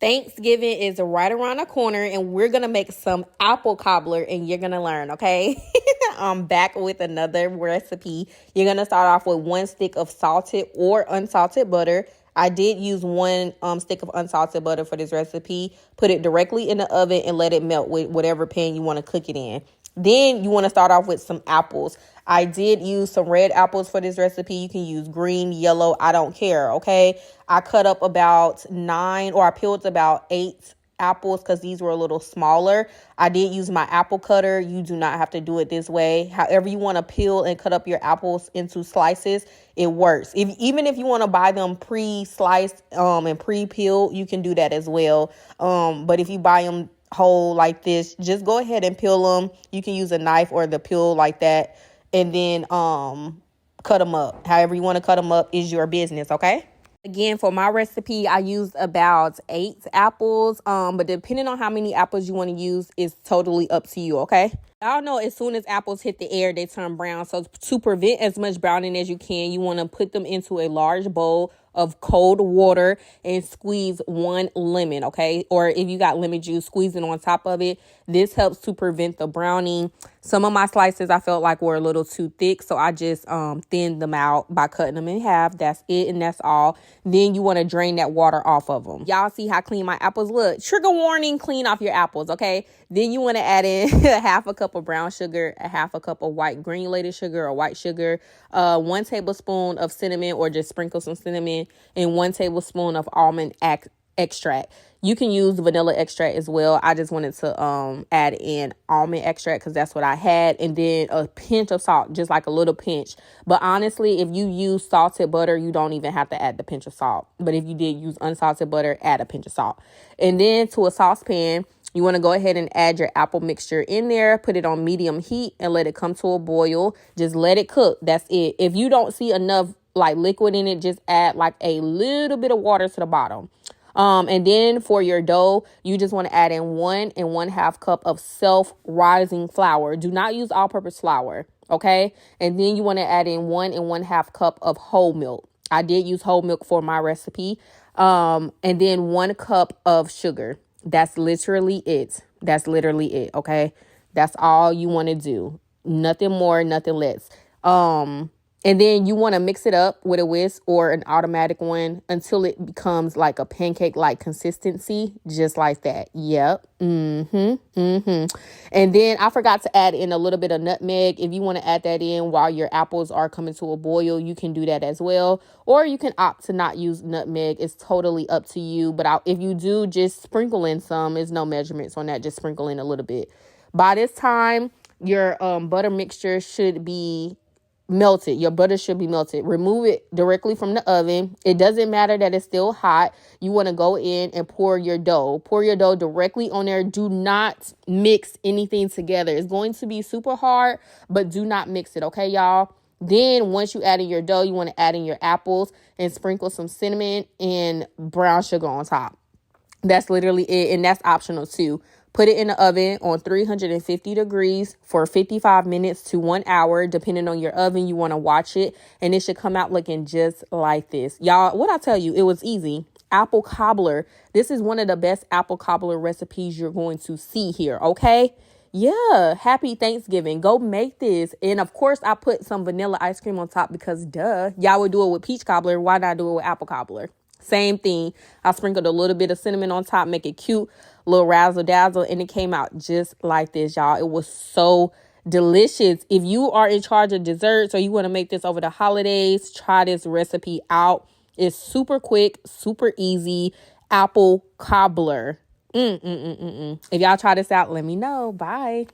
Thanksgiving is right around the corner, and we're going to make some apple cobbler, and you're going to learn, okay? I'm back with another recipe. You're going to start off with 1 stick of salted or unsalted butter. I did use 1 stick of unsalted butter for this recipe. Put it directly in the oven and let it melt with whatever pan you want to cook it in. Then you want to start off with some apples. I did use some red apples for this recipe. You can use green, yellow, I don't care, okay? I cut up about 9, or I peeled about 8 apples because these were a little smaller. I did use my apple cutter. You do not have to do it this way. However you want to peel and cut up your apples into slices, it works. Even if you want to buy them pre-sliced and pre-peeled, you can do that as well. But if you buy them whole like this, just go ahead and peel them. You can use a knife or the peel like that, and then cut them up. However you want to cut them up is your business, okay? Again, for my recipe, I used about 8 apples, but depending on how many apples you want to use is totally up to you, okay? Y'all know as soon as apples hit the air, they turn brown. So to prevent as much browning as you can, you want to put them into a large bowl of cold water and squeeze 1 lemon, okay? Or if you got lemon juice, squeeze it on top of it. This helps to prevent the browning. Some of my slices I felt like were a little too thick, so I just thinned them out by cutting them in half. That's it, and that's all. Then you want to drain that water off of them. Y'all see how clean my apples look? Trigger warning, clean off your apples, okay? Then you want to add in a half a cup of brown sugar, a half a cup of white granulated sugar or white sugar, 1 tablespoon of cinnamon, or just sprinkle some cinnamon, and 1 tablespoon of almond extract. You can use vanilla extract as well. I just wanted to add in almond extract because that's what I had. And then a pinch of salt, just like a little pinch. But honestly, if you use salted butter, you don't even have to add the pinch of salt. But if you did use unsalted butter, add a pinch of salt. And then to a saucepan, you want to go ahead and add your apple mixture in there, put it on medium heat and let it come to a boil. Just let it cook. That's it. If you don't see enough like liquid in it, just add like a little bit of water to the bottom. And then for your dough, you just want to add in 1 1/2 cup of self-rising flour. Do not use all-purpose flour, okay? And then you want to add in 1 1/2 cup of whole milk. I did use whole milk for my recipe. And then 1 cup of sugar. That's literally it. That's literally it, okay? That's all you want to do. Nothing more, nothing less. And then you want to mix it up with a whisk or an automatic one until it becomes like a pancake-like consistency, just like that. Yep. And then I forgot to add in a little bit of nutmeg. If you want to add that in while your apples are coming to a boil, you can do that as well. Or you can opt to not use nutmeg. It's totally up to you. But if you do, just sprinkle in some. There's no measurements on that. Just sprinkle in a little bit. By this time, your butter mixture should be melted. Your butter should be melted. Remove it directly from the oven. It doesn't matter that it's still hot. You want to go in and pour your dough. Pour your dough directly on there. Do not mix anything together. It's going to be super hard, but do not mix it. Okay, y'all? Then once you add in your dough, you want to add in your apples and sprinkle some cinnamon and brown sugar on top. That's literally it, and that's optional too. Put it in the oven on 350 degrees for 55 minutes to 1 hour, depending on your oven. You want to watch it, and it should come out looking just like this. Y'all, what I tell you, it was easy. Apple cobbler. This is one of the best apple cobbler recipes you're going to see here, okay? Yeah, happy Thanksgiving. Go make this. And of course, I put some vanilla ice cream on top because duh. Y'all would do it with peach cobbler. Why not do it with apple cobbler? Same thing. I sprinkled a little bit of cinnamon on top, make it cute, little razzle dazzle, and it came out just like this, y'all. It was so delicious. If you are in charge of desserts or you want to make this over the holidays, try this recipe out. It's super quick, super easy. Apple cobbler. If y'all try this out, let me know. Bye.